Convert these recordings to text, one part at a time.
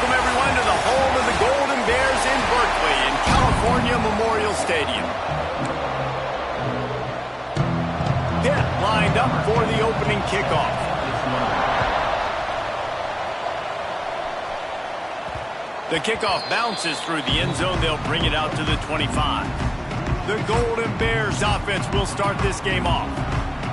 Welcome, everyone, to the home of the Golden Bears in Berkeley in California Memorial Stadium. Pitt lined up for the opening kickoff. The kickoff bounces through the end zone. They'll bring it out to the 25. The Golden Bears offense will start this game off.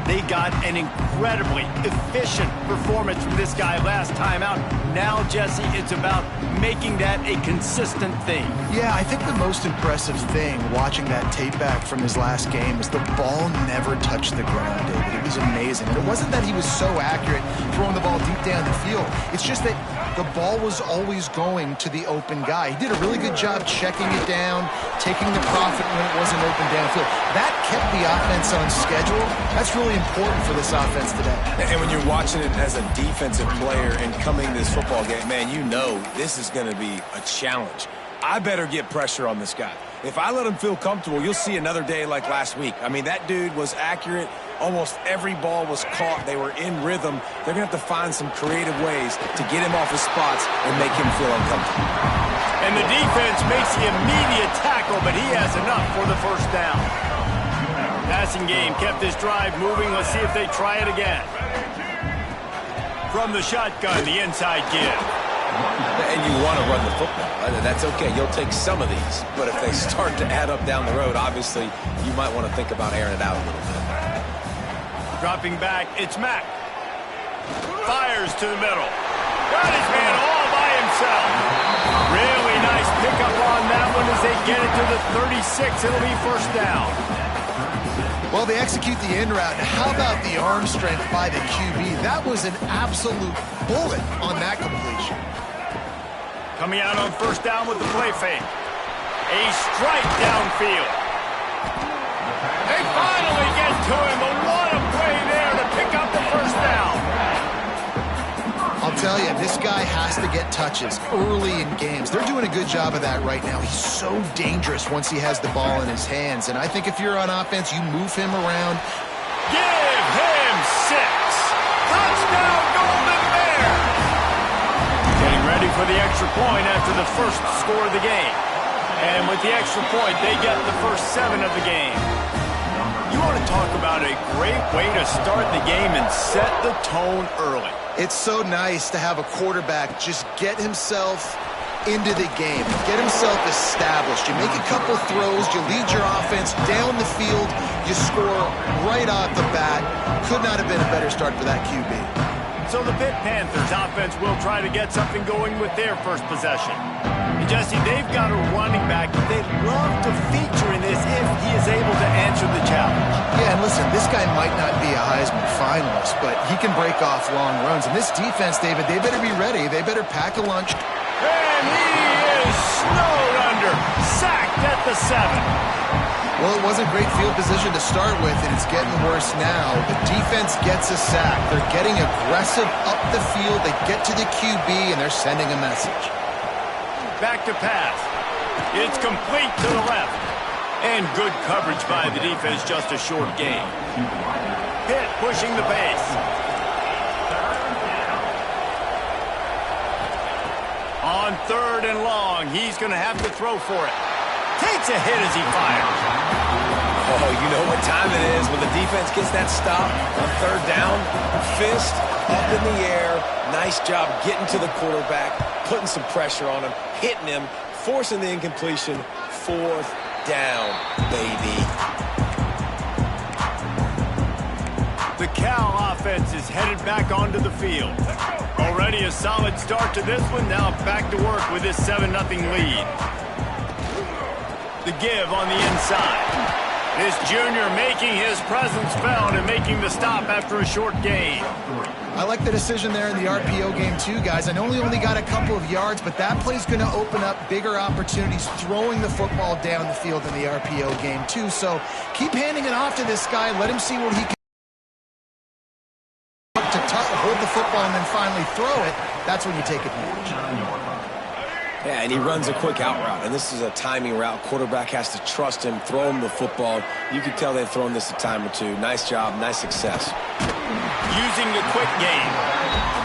They got an incredibly efficient performance from this guy last time out. Now, Jesse, it's about making that a consistent thing. Yeah, I think the most impressive thing watching that tape back from his last game is the ball never touched the ground, David. It was amazing. And it wasn't that he was so accurate throwing the ball deep down the field. It's just that the ball was always going to the open guy. He did a really good job checking it down, taking the profit when it wasn't open downfield. That kept the offense on schedule. That's really important for this offense today. And when you're watching it as a defensive player and coming to this football game, man, you know this is going to be a challenge. I better get pressure on this guy. If I let him feel comfortable, you'll see another day like last week. I mean, that dude was accurate. Almost every ball was caught. They were in rhythm. They're going to have to find some creative ways to get him off his spots and make him feel uncomfortable. And the defense makes the immediate tackle, but he has enough for the first down. Passing game kept this drive moving. Let's see if they try it again. From the shotgun, the inside give. And you want to run the football. That's okay. You'll take some of these. But if they start to add up down the road, obviously, you might want to think about airing it out a little bit. Dropping back, it's Mack. Fires to the middle. Got his man all by himself. Really nice pickup on that one as they get it to the 36. It'll be first down. Well, they execute the in route. How about the arm strength by the QB? That was an absolute bullet on that completion. Coming out on first down with the play fake. A strike downfield. They finally get to him, but what a play there to pick up the first down. I'll tell you, this guy has to get touches early in games. They're doing a good job of that right now. He's so dangerous once he has the ball in his hands. And I think if you're on offense, you move him around. Give him 6. Touchdown, Golden Bears. Getting ready for the extra point after the first score of the game. And with the extra point, they get the first 7 of the game. You want to talk about a great way to start the game and set the tone early. It's so nice to have a quarterback just get himself into the game, get himself established. You make a couple throws, you lead your offense down the field, you score right off the bat. Could not have been a better start for that QB. So the Pitt Panthers offense will try to get something going with their first possession. And Jesse, they've got a running back that they'd love to feature in this if he is able to answer the challenge. Yeah, and listen, this guy might not be a Heisman finalist, but he can break off long runs. And this defense, David, they better be ready. They better pack a lunch. And he is snowed under, sacked at the 7. Well, it wasn't great field position to start with, and it's getting worse now. The defense gets a sack. They're getting aggressive up the field. They get to the QB, and they're sending a message. Back to pass. It's complete to the left. And good coverage by the defense, just a short gain. Pitt pushing the pace. On 3rd and long, he's going to have to throw for it. Takes a hit as he fires. Oh, you know what time it is when the defense gets that stop on 3rd down. Fist up in the air. Nice job getting to the quarterback, putting some pressure on him, hitting him, forcing the incompletion. 4th down, baby. The Cal offense is headed back onto the field. Already a solid start to this one. Now back to work with this 7-0 lead. The give on the inside. This junior making his presence felt and making the stop after a short gain. I like the decision there in the RPO game too, guys. I know he only got a couple of yards, but that play's going to open up bigger opportunities throwing the football down the field in the RPO game too. So keep handing it off to this guy. Let him see what he can to hold the football and then finally throw it. That's when you take advantage. Yeah, and he runs a quick out route, and this is a timing route. Quarterback has to trust him, throw him the football. You can tell they've thrown this a time or two. Nice job, nice success. Using the quick game.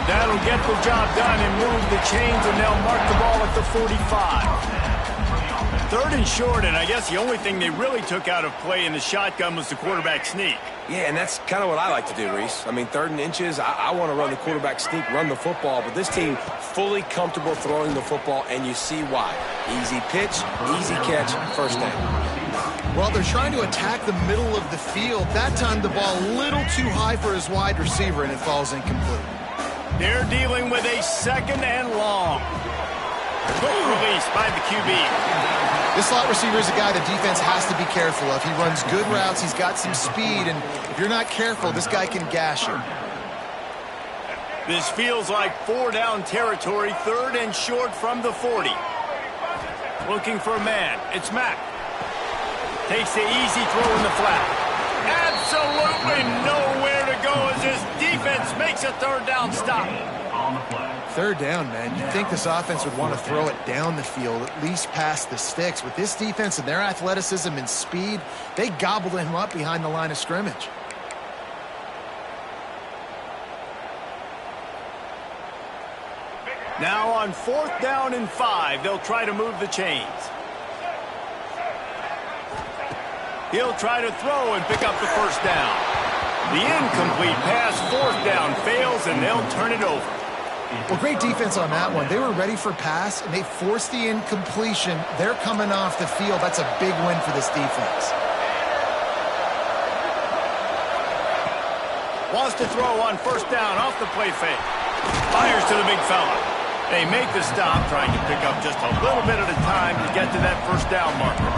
That'll get the job done and move the chains, and they'll mark the ball at the 45. 3rd and short, and I guess the only thing they really took out of play in the shotgun was the quarterback sneak. Yeah, and that's kind of what I like to do, Reese. I mean, 3rd and inches, I want to run the quarterback sneak, run the football, but this team fully comfortable throwing the football, and you see why. Easy pitch, easy catch, first down. Well, they're trying to attack the middle of the field. That time the ball a little too high for his wide receiver, and it falls incomplete. They're dealing with a 2nd and long. Quick release by the QB. This slot receiver is a guy the defense has to be careful of. He runs good routes, he's got some speed, and if you're not careful, this guy can gash you. This feels like 4-down territory, 3rd and short from the 40. Looking for a man. It's Mack. Takes the easy throw in the flat. Absolutely nowhere to go as this defense makes a 3rd down stop. 3rd down, man. You'd think this offense would want to throw it down the field, at least past the sticks. With this defense and their athleticism and speed, they gobbled him up behind the line of scrimmage. Now on 4th down and 5, they'll try to move the chains. He'll try to throw and pick up the 1st down. The incomplete pass, 4th down, fails, and they'll turn it over. Well, great defense on that one. They were ready for pass, and they forced the incompletion. They're coming off the field. That's a big win for this defense. Wants to throw on 1st down off the play fake. Fires to the big fella. They make the stop, trying to pick up just a little bit at a time to get to that 1st down marker.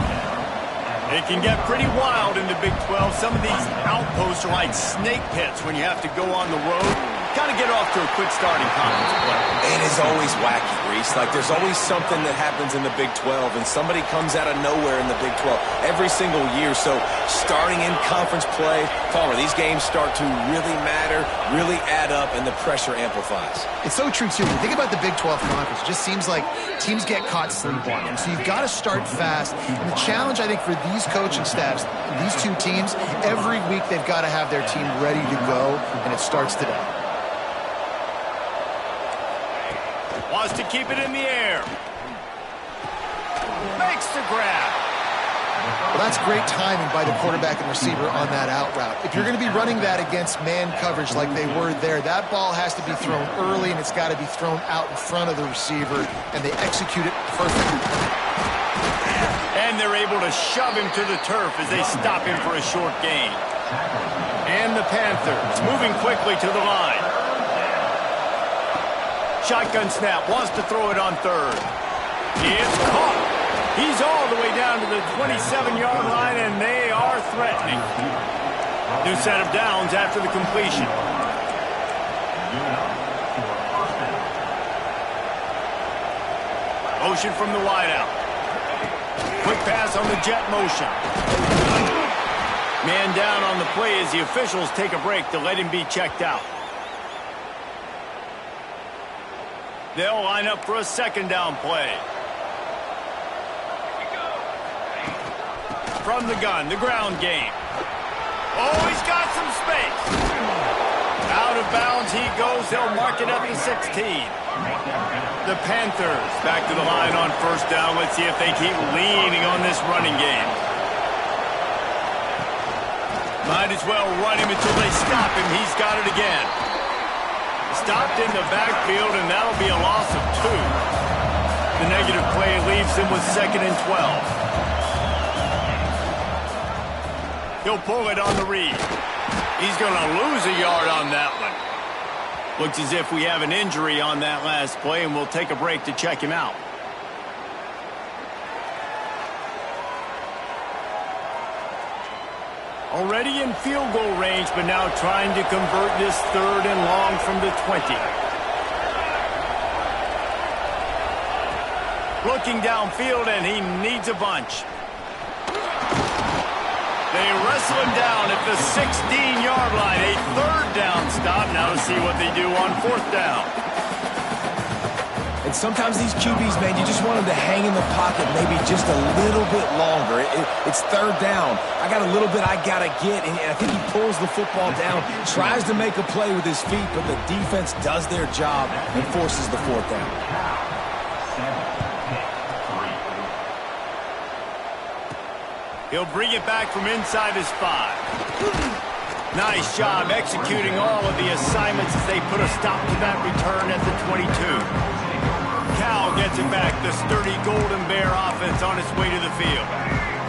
It can get pretty wild in the Big 12. Some of these outposts are like snake pits when you have to go on the road. Got to get off to a quick start in conference play. It is always wacky, Reese. Like, there's always something that happens in the Big 12, and somebody comes out of nowhere in the Big 12 every single year. So, starting in conference play, Palmer, these games start to really matter, really add up, and the pressure amplifies. It's so true, too. When you think about the Big 12 conference, it just seems like teams get caught sleepwalking. So, you've got to start fast. And the challenge, I think, for these coaching staffs, these two teams, every week they've got to have their team ready to go, and it starts today. Wants to keep it in the air. Makes the grab. Well, that's great timing by the quarterback and receiver on that out route. If you're going to be running that against man coverage like they were there, that ball has to be thrown early, and it's got to be thrown out in front of the receiver, and they execute it perfectly. And they're able to shove him to the turf as they stop him for a short gain. And the Panthers moving quickly to the line. Shotgun snap, wants to throw it on 3rd. It's caught. He's all the way down to the 27-yard line, and they are threatening. New set of downs after the completion. Motion from the wideout. Quick pass on the jet motion. Man down on the play as the officials take a break to let him be checked out. They'll line up for a 2nd down play. From the gun, the ground game. Oh, he's got some space. Out of bounds he goes. They'll mark it up to 16. The Panthers back to the line on 1st down. Let's see if they keep leaning on this running game. Might as well run him until they stop him. He's got it again. Stopped in the backfield, and that'll be a loss of 2. The negative play leaves him with 2nd and 12. He'll pull it on the read. He's going to lose a yard on that one. Looks as if we have an injury on that last play, and we'll take a break to check him out. Already in field goal range, but now trying to convert this 3rd and long from the 20. Looking downfield, and he needs a bunch. They wrestle him down at the 16-yard line. A 3rd down stop. Now to see what they do on 4th down. And And sometimes these QBs, man, you just want them to hang in the pocket maybe just a little bit longer. It's third down. I got a little bit I got to get, and I think he pulls the football down, tries to make a play with his feet, but the defense does their job and forces the fourth down. He'll bring it back from inside his 5. Nice job executing all of the assignments as they put a stop to that return at the 22. Cal gets it back, the sturdy Golden Bear offense on its way to the field.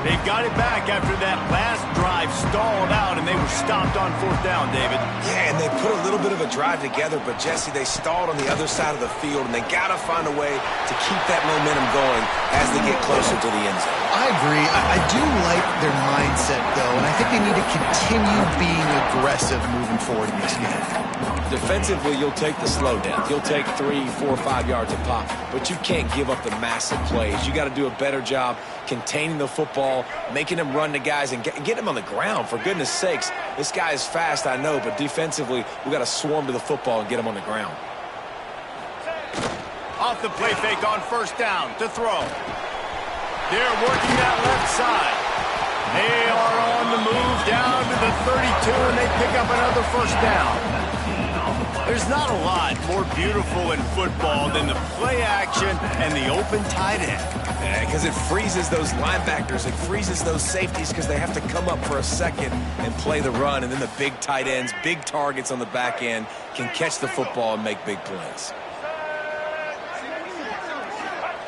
They've got it back after that last drive stalled out, and they were stopped on fourth down, David. Yeah, and they put a little bit of a drive together, but, Jesse, they stalled on the other side of the field, and they got to find a way to keep that momentum going as they get closer to the end zone. I agree. I do like their mindset, though, and I think they need to continue being aggressive moving forward in this game. Defensively, you'll take the slow down. You'll take 3, 4, 5 yards a pop, but you can't give up the massive plays. You got to do a better job containing the football, making them run to guys, and get them on the ground. For goodness sakes, this guy is fast, I know, but defensively, we got to swarm to the football and get him on the ground. Off the play fake on first down to throw. They're working that left side. They are on the move down to the 32, and they pick up another first down. There's not a lot more beautiful in football than the play action and the open tight end. Because it freezes those linebackers. It freezes those safeties because they have to come up for a second and play the run. And then the big tight ends, big targets on the back end can catch the football and make big plays.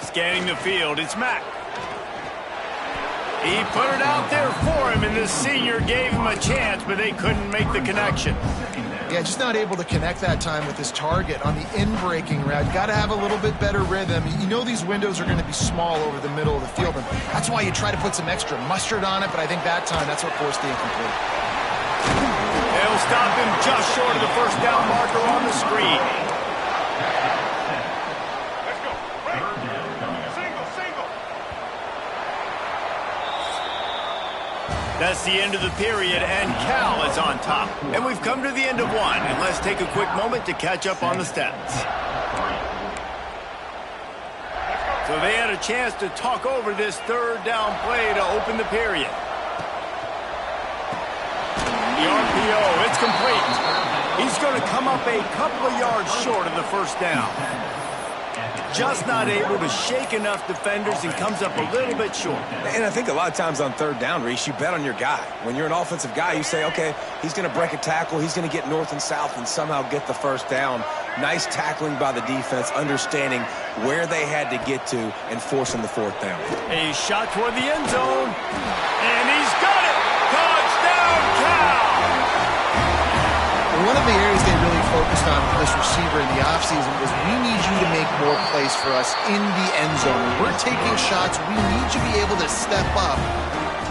Scanning the field, it's Mack. He put it out there for him, and the senior gave him a chance, but they couldn't make the connection. Yeah, just not able to connect that time with his target on the in-breaking route. You got to have a little bit better rhythm. You know these windows are going to be small over the middle of the field, and that's why you try to put some extra mustard on it, but I think that time that's what forced the incomplete. They'll stop him just short of the first down marker on the screen. That's the end of the period, and Cal is on top. And we've come to the end of one, and let's take a quick moment to catch up on the stats. So they had a chance to talk over this third down play to open the period. The RPO, it's complete. He's going to come up a couple of yards short of the first down. Just not able to shake enough defenders and comes up a little bit short. And I think a lot of times on third down, Reese, you bet on your guy. When you're an offensive guy, you say, okay, he's going to break a tackle, he's going to get north and south and somehow get the first down. Nice tackling by the defense, understanding where they had to get to and forcing the fourth down. A shot toward the end zone, and he's got it! Touchdown, Cal! One of the areas they really focused on for this receiver in the offseason was we need you to make more plays for us in the end zone. When we're taking shots, we need you to be able to step up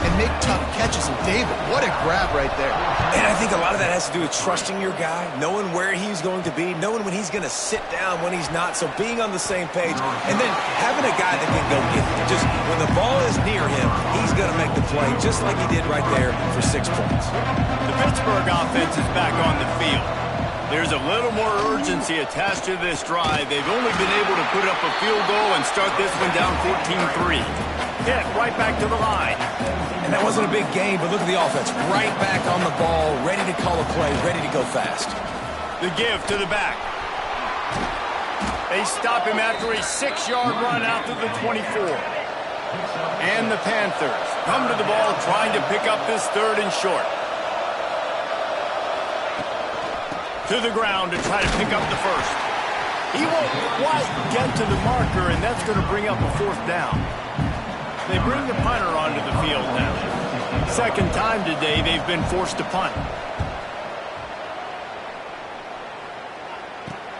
and make tough catches. And David, what a grab right there. And I think a lot of that has to do with trusting your guy, knowing where he's going to be, knowing when he's going to sit down, when he's not. So being on the same page, and then having a guy that can go get it. Just when the ball is near him, he's going to make the play, just like he did right there for 6 points. The Pittsburgh offense is back on the field. There's a little more urgency attached to this drive. They've only been able to put up a field goal and start this one down 14-3. Hit right back to the line. And that wasn't a big game, but look at the offense. Right back on the ball, ready to call a play, ready to go fast. The give to the back. They stop him after a 6-yard run out to the 24. And the Panthers come to the ball trying to pick up this third and short. To the ground to try to pick up the first. He won't quite get to the marker, and that's going to bring up a fourth down. They bring the punter onto the field now. Second time today they've been forced to punt.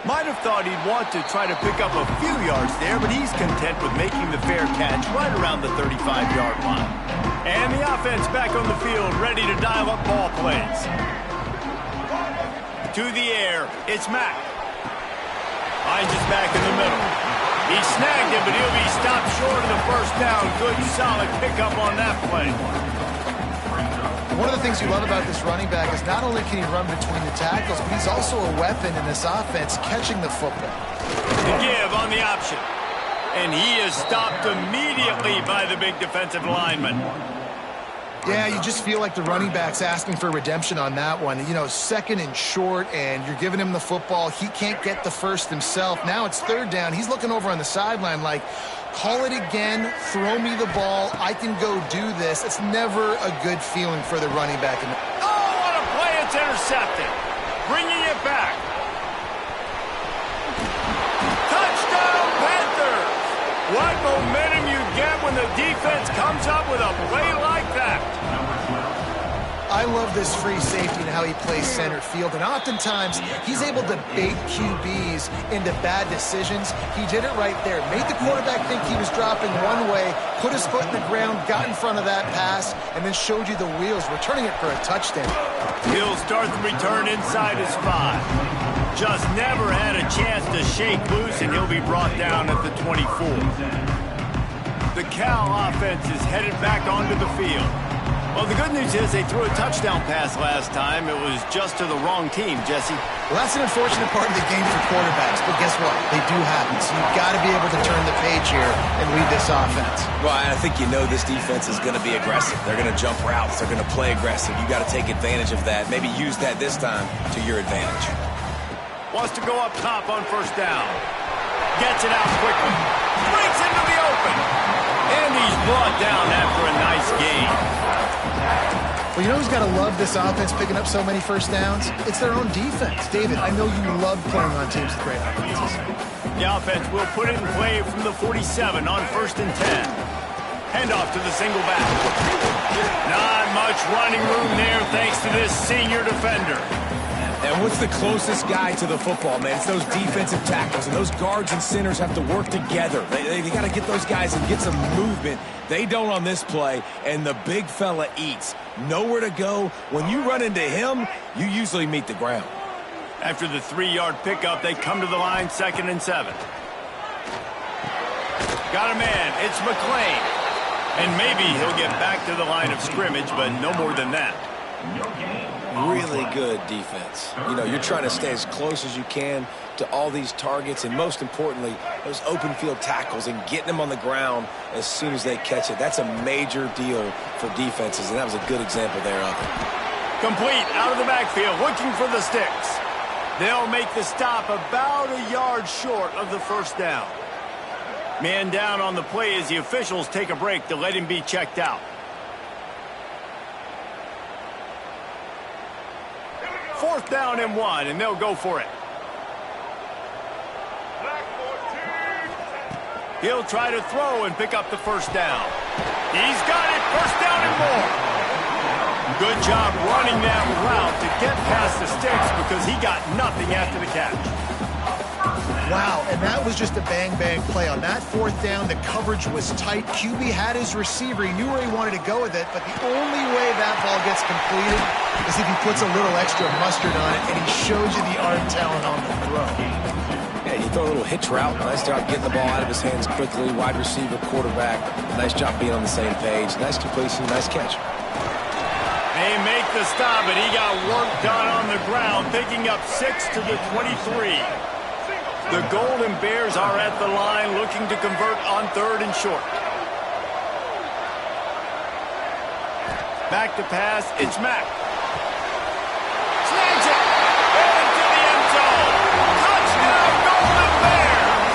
Might have thought he'd want to try to pick up a few yards there, but he's content with making the fair catch right around the 35-yard line. And the offense back on the field, ready to dial up ball plays. To the air, it's Mack. Finds his back in the middle. He snagged it, but he'll be stopped short of the first down. Good, solid pickup on that play. One of the things you love about this running back is not only can he run between the tackles, but he's also a weapon in this offense catching the football. The give on the option. And he is stopped immediately by the big defensive lineman. Yeah, you just feel like the running back's asking for redemption on that one. You know, second and short, and you're giving him the football. He can't get the first himself. Now it's third down. He's looking over on the sideline like, call it again, throw me the ball, I can go do this. It's never a good feeling for the running back. Oh, what a play. It's intercepted. Bringing it back. Touchdown, Panthers. What momentum you get when the defense comes up with a play like that. I love this free safety and how he plays center field, and oftentimes he's able to bait QBs into bad decisions. He did it right there. Made the quarterback think he was dropping one way, put his foot in the ground, got in front of that pass, and then showed you the wheels, returning it for a touchdown. He'll start the return inside his 5. Just never had a chance to shake loose, and he'll be brought down at the 24. The Cal offense is headed back onto the field. Well, the good news is they threw a touchdown pass last time. It was just to the wrong team, Jesse. Well, that's an unfortunate part of the game for quarterbacks, but guess what? They do happen, so you've got to be able to turn the page here and lead this offense. Well, I think you know this defense is going to be aggressive. They're going to jump routes. They're going to play aggressive. You got to take advantage of that. Maybe use that this time to your advantage. Wants to go up top on first down. Gets it out quickly. Breaks into the open. And he's brought down after a nice gain. Well, you know who's got to love this offense picking up so many first downs? It's their own defense. David, I know you love playing on teams with great offenses. The offense will put it in play from the 47 on 1st and 10. Handoff to the single back. Not much running room there thanks to this senior defender. And what's the closest guy to the football, man? It's those defensive tackles, and those guards and centers have to work together. They got to get those guys and get some movement. They don't on this play, and the big fella eats. Nowhere to go. When you run into him, you usually meet the ground. After the 3-yard pickup, they come to the line 2nd and 7. Got a man. It's McClain. And maybe he'll get back to the line of scrimmage, but no more than that. Really good defense. You know, you're trying to stay as close as you can to all these targets, and most importantly, those open field tackles and getting them on the ground as soon as they catch it. That's a major deal for defenses, and that was a good example there of it. Complete out of the backfield, looking for the sticks. They'll make the stop about a yard short of the first down. Man down on the play as the officials take a break to let him be checked out. 4th down and 1, and they'll go for it. He'll try to throw and pick up the first down. He's got it, first down and more. Good job running that route to get past the sticks because he got nothing after the catch. Wow, and that was just a bang-bang play. On that 4th down, the coverage was tight. QB had his receiver. He knew where he wanted to go with it, but the only way that ball gets completed is if he puts a little extra mustard on it, and he shows you the arm talent on the throw. Yeah, you throw a little hitch route. Nice job getting the ball out of his hands quickly. Wide receiver, quarterback. Nice job being on the same page. Nice completion, nice catch. They make the stop, but he got work done on the ground, picking up 6 to the 23. The Golden Bears are at the line looking to convert on 3rd and short. Back to pass, it's Mack. Snags it! Into the end zone! Touchdown, Golden Bears!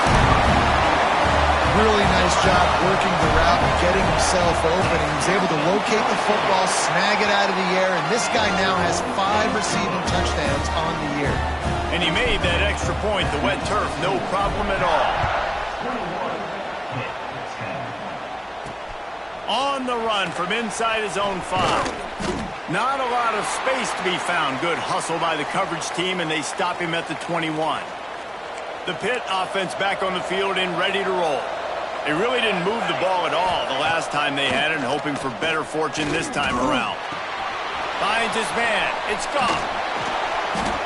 Really nice job working the route and getting himself open. He was able to locate the football, snag it out of the air, and this guy now has 5 receiving touchdowns on the year. And he made that extra point, the wet turf, no problem at all. On the run from inside his own 5. Not a lot of space to be found. Good hustle by the coverage team, and they stop him at the 21. The Pitt offense back on the field and ready to roll. They really didn't move the ball at all the last time they had it, and hoping for better fortune this time around. Finds his man. It's gone.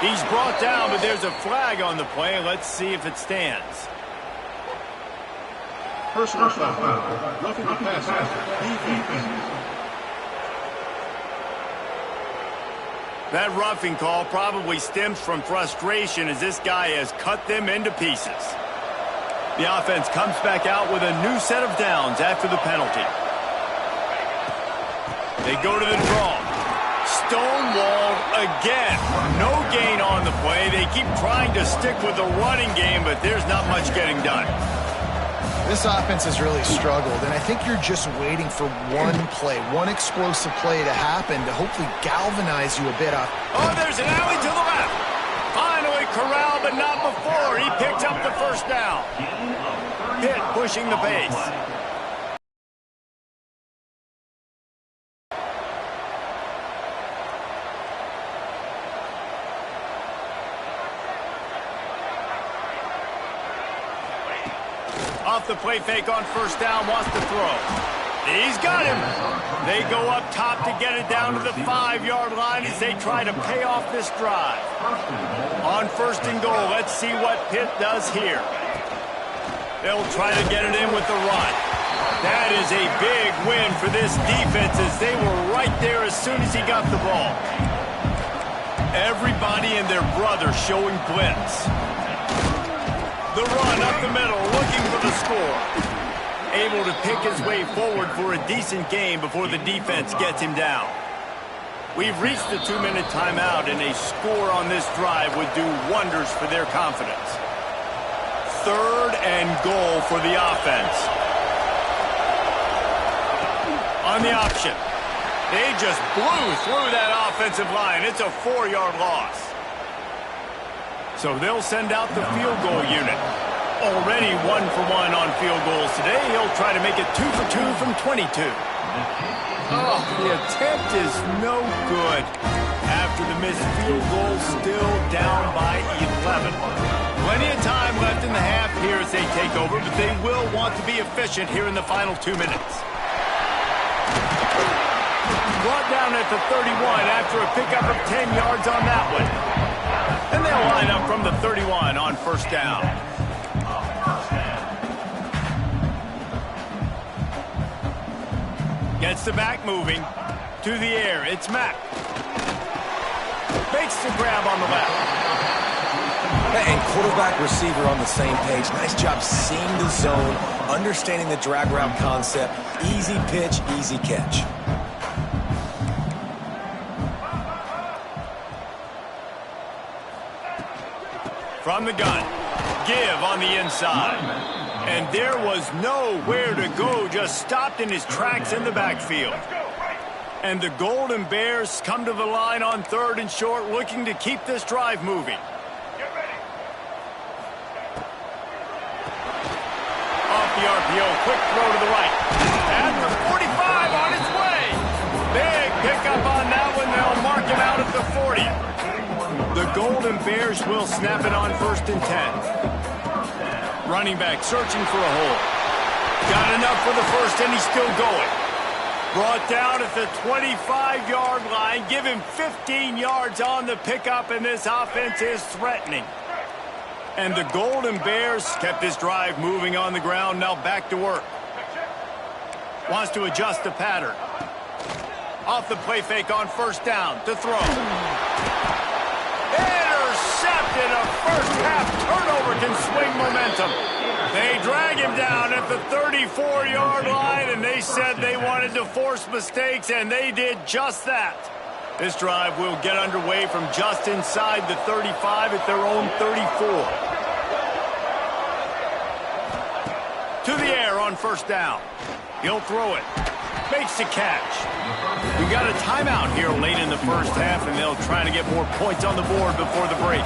He's brought down, but there's a flag on the play. Let's see if it stands. Personal foul. Roughing the passer. That roughing call probably stems from frustration as this guy has cut them into pieces. The offense comes back out with a new set of downs after the penalty. They go to the draw. Stonewalled again. No gain on the play. They keep trying to stick with the running game, but there's not much getting done. This offense has really struggled, and I think you're just waiting for one play, one explosive play to happen to hopefully galvanize you a bit up. Oh, there's an alley to the left. Finally corralled, but not before. He picked up the first down. Pitt pushing the pace. Off the play fake on first down, wants to throw. He's got him. They go up top to get it down to the 5-yard line as they try to pay off this drive. On first and goal, let's see what Pitt does here. They'll try to get it in with the run. That is a big win for this defense as they were right there as soon as he got the ball. Everybody and their brother showing blitz. The run up the middle, looking for the score. Able to pick his way forward for a decent game before the defense gets him down. We've reached the 2-minute timeout, and a score on this drive would do wonders for their confidence. 3rd and goal for the offense. On the option. They just blew through that offensive line. It's a 4-yard loss. So they'll send out the field goal unit. Already 1 for 1 on field goals today. He'll try to make it 2 for 2 from 22. Oh, the attempt is no good. After the missed field goal, still down by 11. Plenty of time left in the half here as they take over, but they will want to be efficient here in the final 2 minutes. Brought down at the 31 after a pickup of 10 yards on that one. And they'll line up from the 31 on first down. Gets the back moving. To the air, it's Mack. Makes the grab on the left. And quarterback, receiver on the same page. Nice job seeing the zone, understanding the drag route concept. Easy pitch, easy catch. From the gun, give on the inside. And there was nowhere to go, just stopped in his tracks in the backfield. And the Golden Bears come to the line on 3rd and short, looking to keep this drive moving. Off the RPO, quick throw to the right. At the 45 on its way. Big pickup on that one. They'll mark him out at the 40. The Golden Bears will snap it on 1st and 10. Running back searching for a hole. Got enough for the first, and he's still going. Brought down at the 25-yard line. Give him 15 yards on the pickup, and this offense is threatening. And the Golden Bears kept this drive moving on the ground. Now back to work. Wants to adjust the pattern. Off the play fake on first down to throw. Intercepted. A first half turnover can swing momentum. They drag him down at the 34-yard line, and they said they wanted to force mistakes, and they did just that. This drive will get underway from just inside the 35 at their own 34. To the air on first down. He'll throw it. Makes the catch. We got a timeout here late in the first half, and they'll try to get more points on the board before the break.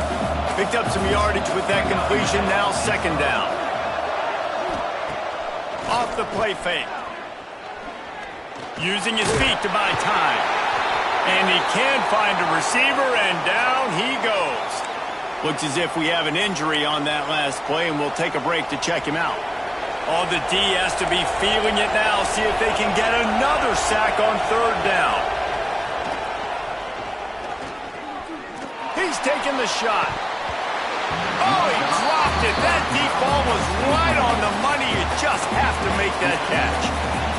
Picked up some yardage with that completion, now second down. Off the play fake. Using his feet to buy time. And he can find a receiver, and down he goes. Looks as if we have an injury on that last play, and we'll take a break to check him out. Oh, the D has to be feeling it now. See if they can get another sack on third down. He's taking the shot. Oh, he dropped it. That deep ball was right on the money. You just have to make that catch.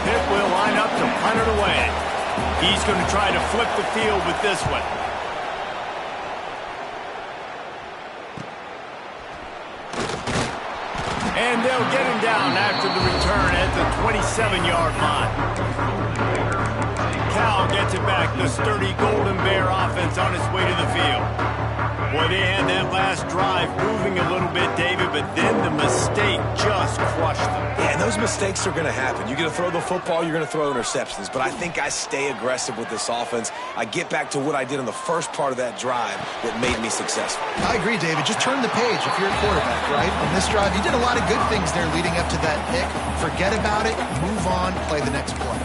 Pitt will line up to punt it away. He's going to try to flip the field with this one. And they'll get him down after the return at the 27-yard line. Cal gets it back. The sturdy Golden Bear offense on its way to the field. Boy, they had that last drive moving a little bit, David, but then the mistake just crushed them. Yeah, and those mistakes are going to happen. You're going to throw the football, you're going to throw interceptions. But I think I stay aggressive with this offense. I get back to what I did in the first part of that drive that made me successful. I agree, David. Just turn the page if you're a quarterback, right? On this drive, you did a lot of good things there leading up to that pick. Forget about it, move on, play the next play.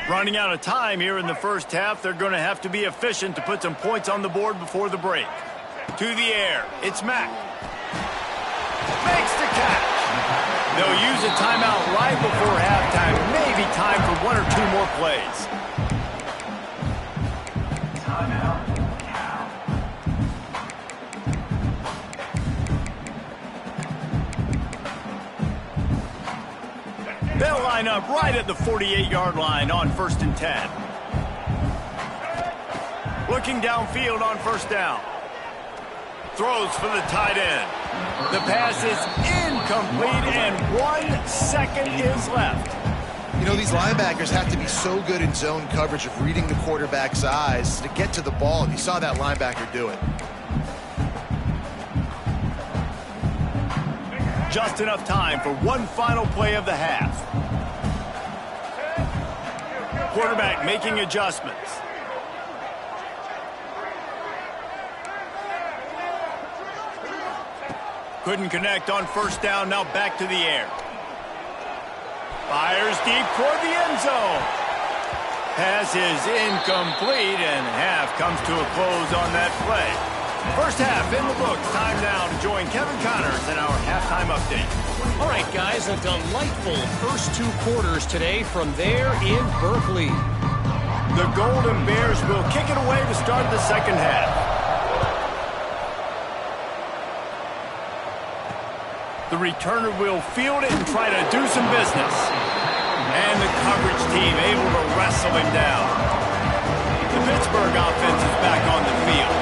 Running out of time here in the first half, they're going to have to be efficient to put some points on the board before the break. To the air, it's Mack. Makes the catch. They'll use a timeout right before halftime. Maybe time for one or two more plays. They'll line up right at the 48-yard line on 1st and 10. Looking downfield on first down. Throws for the tight end. The pass is incomplete, and 1 second is left. You know, these linebackers have to be so good in zone coverage of reading the quarterback's eyes to get to the ball, and you saw that linebacker do it. Just enough time for one final play of the half. Quarterback making adjustments. Couldn't connect on first down, now back to the air. Fires deep toward the end zone. Pass is incomplete, and half comes to a close on that play. First half in the books. Time now to join Kevin Connors in our halftime update. All right, guys, a delightful first 2 quarters today from there in Berkeley. The Golden Bears will kick it away to start the second half. The returner will field it and try to do some business. And the coverage team able to wrestle him down. The Pittsburgh offense is back on the field.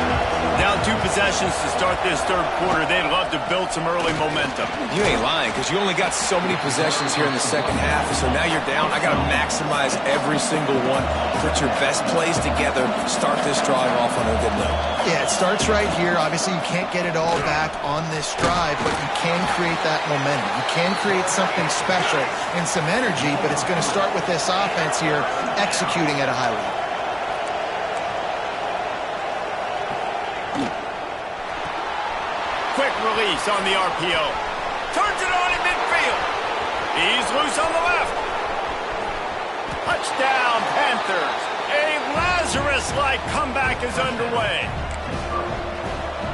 Down 2 possessions to start this third quarter. They'd love to build some early momentum. You ain't lying, because you only got so many possessions here in the second half, so now you're down. I got to maximize every single one. Put your best plays together. Start this drive off on a good note. Yeah, it starts right here. Obviously, you can't get it all back on this drive, but you can create that momentum. You can create something special and some energy, but it's going to start with this offense here executing at a high level. Quick release on the RPO. Turns it on in midfield. He's loose on the left. Touchdown, Panthers. A Lazarus-like comeback is underway.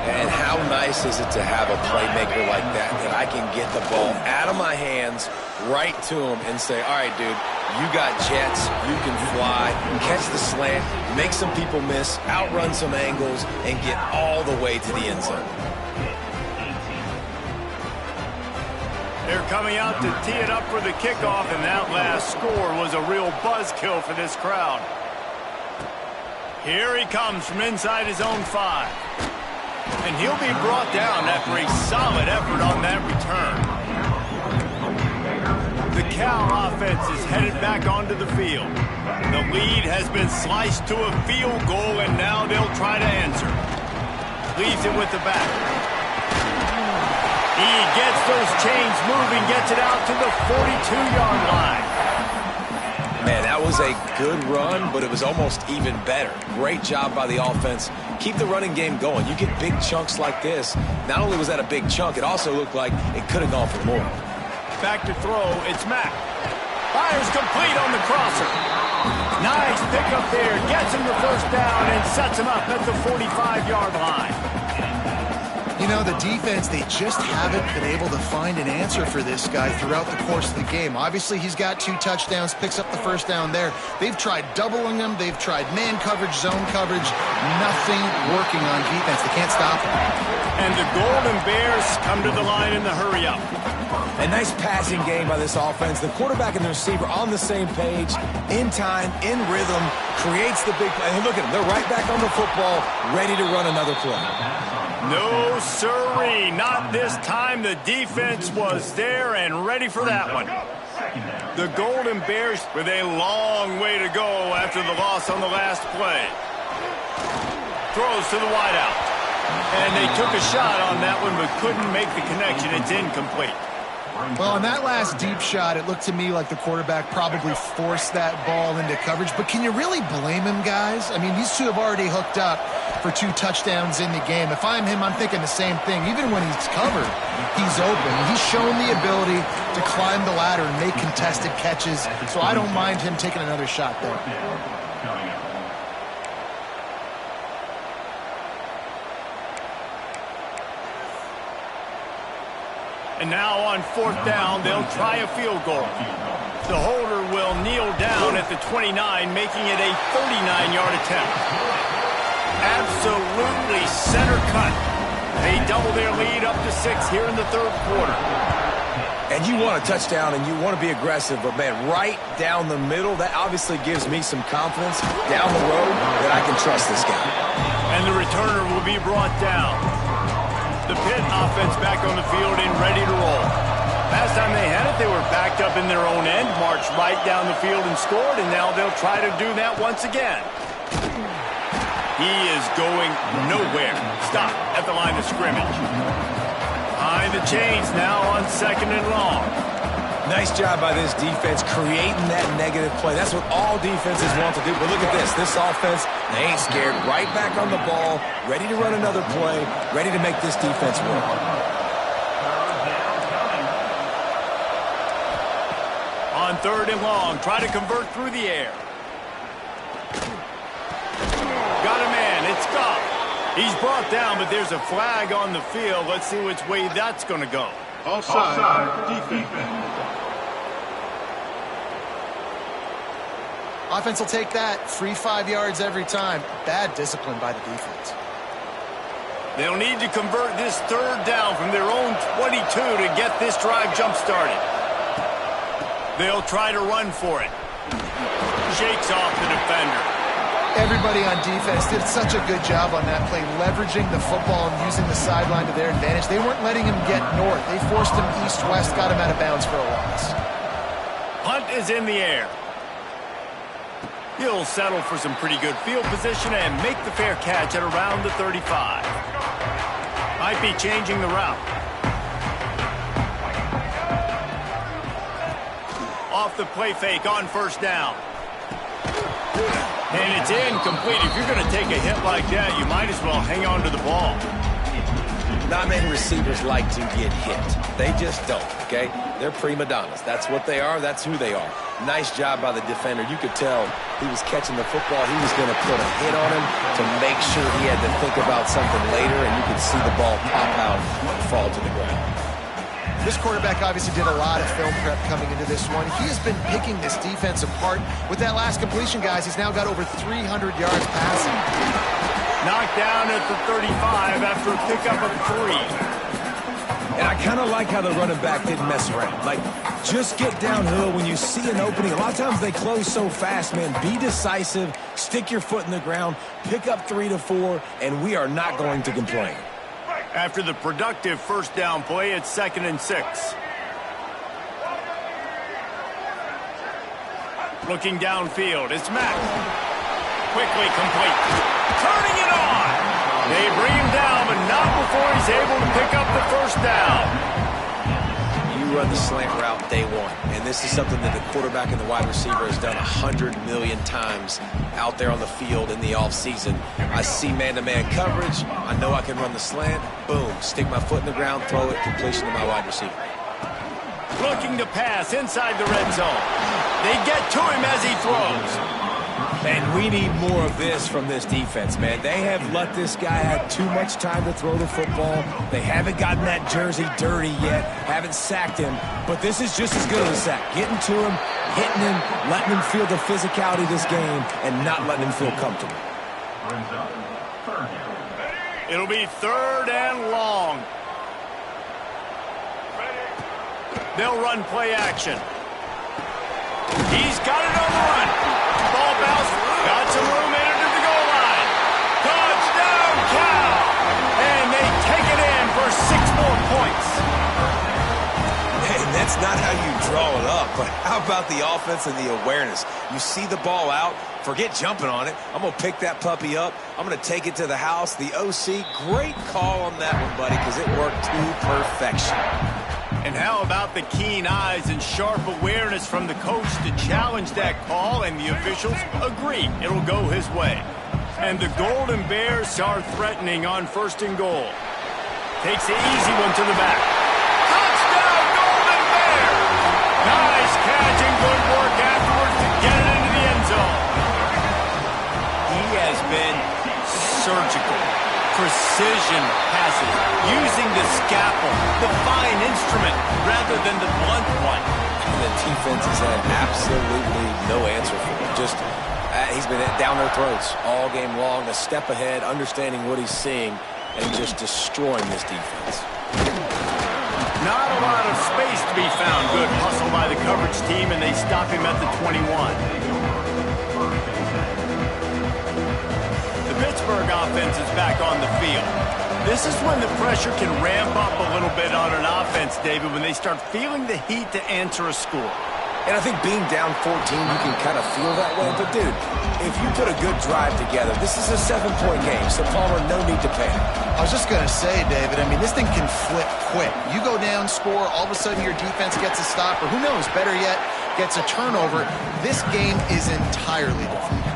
And how nice is it to have a playmaker like that I can get the ball out of my hands right to him and say, all right, dude, you got jets, you can fly, catch the slant, make some people miss, outrun some angles, and get all the way to the end zone. They're coming out to tee it up for the kickoff, and that last score was a real buzzkill for this crowd. Here he comes from inside his own 5. And he'll be brought down after a solid effort on that return. The Cal offense is headed back onto the field. The lead has been sliced to a field goal, and now they'll try to answer. Leaves it with the back. He gets those chains moving, gets it out to the 42-yard line. Man, that was a good run, but it was almost even better. Great job by the offense. Keep the running game going. You get big chunks like this. Not only was that a big chunk, it also looked like it could have gone for more. Back to throw, it's Mack. Fires complete on the crosser. Nice pickup there. Gets him the first down and sets him up at the 45-yard line. You know, the defense, they just haven't been able to find an answer for this guy throughout the course of the game. Obviously, he's got 2 touchdowns, picks up the first down there. They've tried doubling him. They've tried man coverage, zone coverage. Nothing working on defense. They can't stop him. And the Golden Bears come to the line in the hurry-up. A nice passing game by this offense. The quarterback and the receiver on the same page, in time, in rhythm, creates the big play. And look at them. They're right back on the football, ready to run another play. No, sirree. Not this time. The defense was there and ready for that one. The Golden Bears with a long way to go after the loss on the last play. Throws to the wideout. And they took a shot on that one but couldn't make the connection. It's incomplete. Well, on that last deep shot, it looked to me like the quarterback probably forced that ball into coverage. But can you really blame him, guys? I mean, these two have already hooked up for 2 touchdowns in the game. If I'm him, I'm thinking the same thing. Even when he's covered, he's open. He's shown the ability to climb the ladder and make contested catches. So I don't mind him taking another shot there. And now on 4th down, they'll try a field goal. The holder will kneel down at the 29, making it a 39-yard attempt. Absolutely center cut. They double their lead up to 6 here in the 3rd quarter. And you want a touchdown and you want to be aggressive, but, man, right down the middle, that obviously gives me some confidence down the road that I can trust this guy. And the returner will be brought down. The Pitt offense back on the field and ready to roll. Last time they had it, they were backed up in their own end, marched right down the field and scored, and now they'll try to do that once again. He is going nowhere. Stop at the line of scrimmage. Behind the chains now on 2nd and long. Nice job by this defense creating that negative play. That's what all defenses want to do. But look at this. This offense, they ain't scared. Right back on the ball, ready to run another play, ready to make this defense work. On 3rd and long, try to convert through the air. Got a man. It's Goff. He's brought down, but there's a flag on the field. Let's see which way that's going to go. Offside, defense. Offense will take that. Free 5 yards every time. Bad discipline by the defense. They'll need to convert this 3rd down from their own 22 to get this drive jump-started. They'll try to run for it. Shakes off the defender. Everybody on defense did such a good job on that play, leveraging the football and using the sideline to their advantage. They weren't letting him get north. They forced him east-west, got him out of bounds for a loss. Punt is in the air. He'll settle for some pretty good field position and make the fair catch at around the 35. Might be changing the route. Off the play fake on 1st down. And it's incomplete. If you're going to take a hit like that, you might as well hang on to the ball. Not many receivers like to get hit. They just don't, okay? They're prima donnas. That's what they are. That's who they are. Nice job by the defender. You could tell he was catching the football. He was going to put a hit on him to make sure he had to think about something later, and you could see the ball pop out and fall to the ground. This quarterback obviously did a lot of film prep coming into this one. He has been picking this defense apart. With that last completion, guys, he's now got over 300 yards passing. Knocked down at the 35 after a pickup of 3. And I kind of like how the running back didn't mess around. Like, just get downhill when you see an opening. A lot of times they close so fast, man. Be decisive, stick your foot in the ground, pick up 3 to 4, and we are not going to complain. After the productive 1st down play, it's 2nd and 6. Looking downfield, it's Mack. Quickly complete. Turning it on. They bring him down, but not before he's able to pick up the 1st down. You run the slant route day one, and this is something that the quarterback and the wide receiver has done 100 million times out there on the field in the offseason. I see man-to-man coverage. I know I can run the slant. Boom. Stick my foot in the ground, throw it, completion to my wide receiver. Looking to pass inside the red zone. They get to him as he throws. And we need more of this from this defense, man. They have let this guy have too much time to throw the football. They haven't gotten that jersey dirty yet, haven't sacked him. But this is just as good as a sack. Getting to him, hitting him, letting him feel the physicality of this game, and not letting him feel comfortable. It'll be 3rd and long. They'll run play action. He's got it on the run. Ball bounce. Got some room into the goal line. Touchdown, Cal! And they take it in for 6 more points. Hey, that's not how you draw it up, but how about the offense and the awareness? You see the ball out, forget jumping on it. I'm going to pick that puppy up. I'm going to take it to the house. The OC, great call on that one, buddy, because it worked to perfection. And how about the keen eyes and sharp awareness from the coach to challenge that call, and the officials agree it'll go his way. And the Golden Bears are threatening on 1st and goal. Takes the easy one to the back. Touchdown, Golden Bears! Nice catch and good work afterwards to get it into the end zone. He has been surgical. Precision passes, using the scalpel, the fine instrument, rather than the blunt one. And the defense has had absolutely no answer for him. Just, he's been down their throats all game long, a step ahead, understanding what he's seeing, and just destroying this defense. Not a lot of space to be found. Good hustle by the coverage team, and they stop him at the 21. Pittsburgh offense is back on the field. This is when the pressure can ramp up a little bit on an offense, David, when they start feeling the heat to answer a score. And I think being down 14, you can kind of feel that way. But, dude, if you put a good drive together, this is a 7-point game, so Palmer, no need to panic. I was just going to say, David, I mean, this thing can flip quick. You go down, score, all of a sudden your defense gets a stop, or who knows, better yet, gets a turnover. This game is entirely different.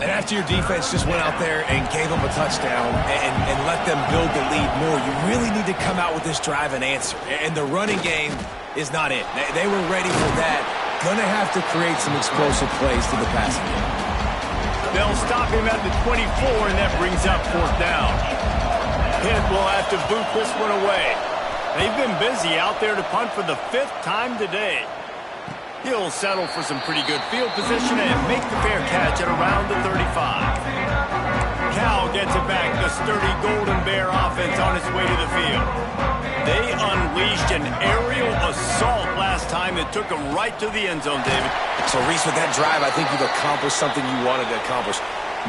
And after your defense just went out there and gave them a touchdown and let them build the lead more, you really need to come out with this drive and answer. And the running game is not it. They were ready for that. Going to have to create some explosive plays to the passing game. They'll stop him at the 24, and that brings up 4th down. Pitt will have to boot this one away. They've been busy out there to punt for the 5th time today. He'll settle for some pretty good field position and make the fair catch at around the 35. Cal gets it back. The sturdy Golden Bear offense on its way to the field. They unleashed an aerial assault last time that took them right to the end zone, David. So, Reese, with that drive, I think you've accomplished something you wanted to accomplish.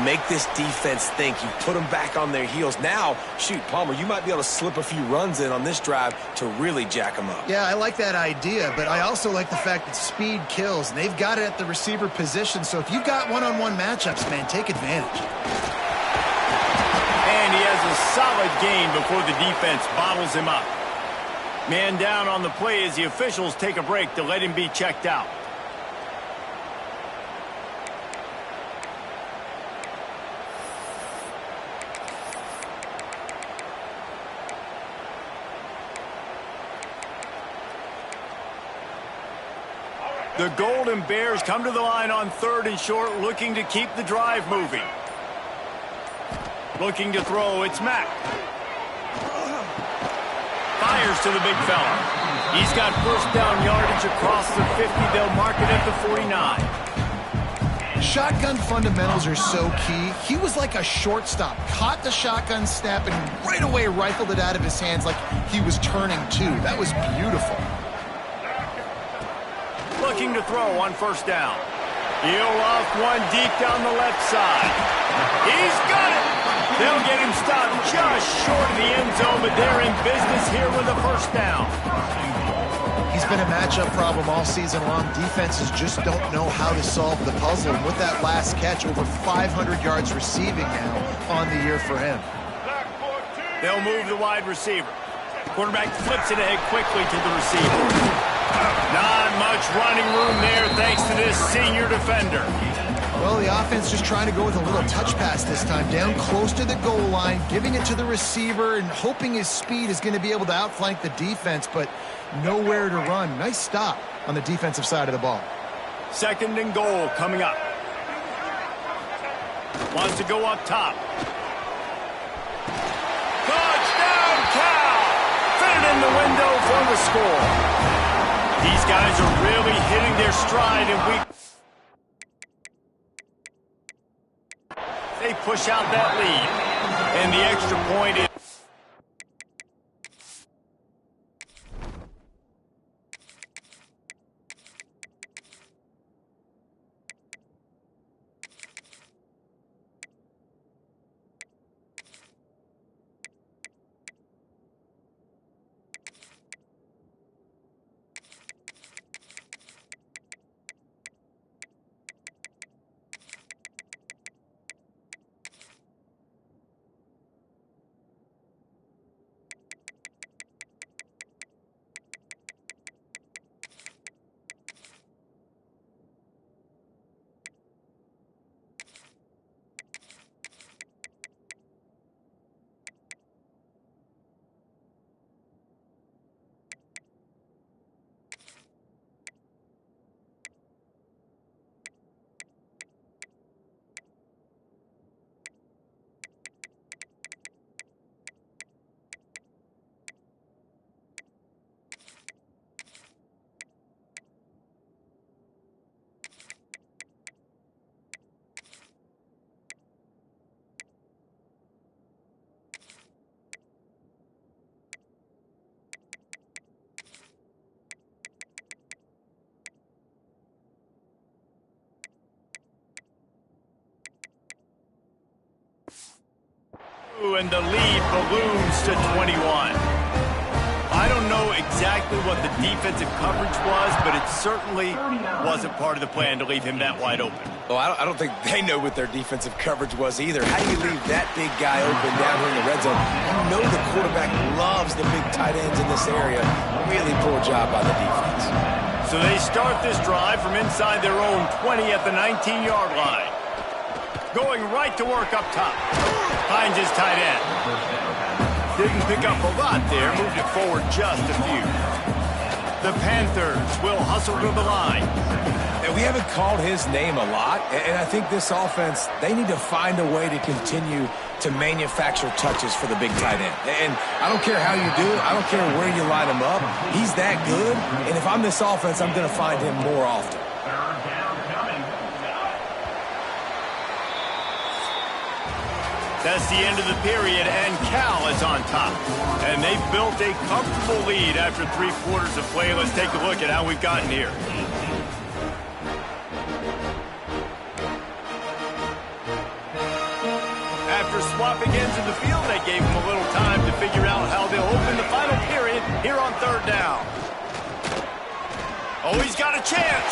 Make this defense think. You put them back on their heels. Now, shoot, Palmer, you might be able to slip a few runs in on this drive to really jack them up. Yeah, I like that idea, but I also like the fact that speed kills, and they've got it at the receiver position. So if you've got one-on-one matchups, man, take advantage. And he has a solid gain before the defense bottles him up. Man down on the play as the officials take a break to let him be checked out. The Golden Bears come to the line on 3rd and short, looking to keep the drive moving. Looking to throw, it's Mack. Fires to the big fella. He's got 1st down yardage across the 50. They'll mark it at the 49. Shotgun fundamentals are so key. He was like a shortstop. Caught the shotgun snap and right away rifled it out of his hands like he was turning two. That was beautiful. Looking to throw on 1st down. He'll off one deep down the left side. He's got it. They'll get him stopped just short of the end zone, but they're in business here with a 1st down. He's been a matchup problem all season long. Defenses just don't know how to solve the puzzle. And with that last catch, over 500 yards receiving now on the year for him. They'll move the wide receiver. Quarterback flips it ahead quickly to the receiver. Not much running room there thanks to this senior defender. Well, the offense just trying to go with a little touch pass this time. Down close to the goal line, giving it to the receiver and hoping his speed is going to be able to outflank the defense, but nowhere to run. Nice stop on the defensive side of the ball. 2nd and goal coming up. Wants to go up top. Touchdown, Cal! Fit it in the window for the score. These guys are really hitting their stride in week. They push out that lead. And the extra point is... And the lead balloons to 21. I don't know exactly what the defensive coverage was, but it certainly wasn't part of the plan to leave him that wide open. Well, I don't think they know what their defensive coverage was either. How do you leave that big guy open down here in the red zone? You know the quarterback loves the big tight ends in this area. Really poor job by the defense. So they start this drive from inside their own 20 at the 19-yard line. Going right to work up top. Finds his tight end. Didn't pick up a lot there. Moved it forward just a few. The Panthers will hustle to the line. And we haven't called his name a lot. And I think this offense, they need to find a way to continue to manufacture touches for the big tight end. And I don't care how you do it. I don't care where you line him up. He's that good. And if I'm this offense, I'm going to find him more often. That's the end of the period, and Cal is on top. And they've built a comfortable lead after 3 quarters of play. Let's take a look at how we've gotten here. After swapping ends in the field, they gave them a little time to figure out how they'll open the final period here on 3rd down. Oh, he's got a chance.